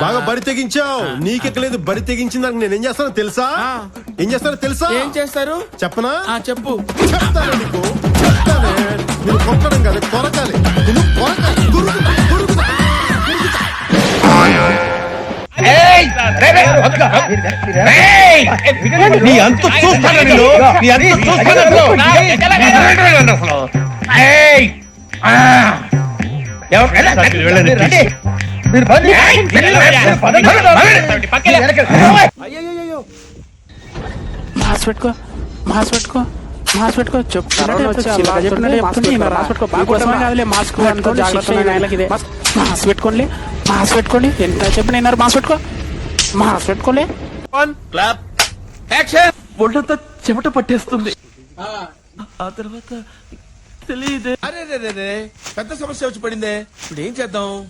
బాగా బరి తెగించావు. నీకెక్కలేదు, బరి తెగించిన దానికి నేనేం చేస్తానో తెలుసా? ఏం చేస్తానో తెలుసా? ఏం చేస్తారు చెప్పనా? చెప్పు. చెప్తాను నీకు, చెప్తానే. నువ్వు కొట్టడం కాదు, కొరకాలి. నువ్వు కొరకాలి, గురుగుతా, గురుగుతా, గురుగుతా. నీ అంత చూస్తాను నేను, నీ అంత చూస్తాను. మాస్ పెట్టుకో, మాస్ పెట్టుకో, మాస్ పెట్టుకో. మాస్ పెట్టుకోండి, మాస్ పెట్టుకోండి. ఎంత చెప్పిన మాస్ పెట్టుకో, మాస్ పెట్టుకోలే. ఒళ్ళంతా చెమట పట్టేస్తుంది. ఆ తర్వాత తెలియదే. అరే పెద్ద సమస్య వచ్చి పడిందే. ఇప్పుడు ఏం చేద్దాం?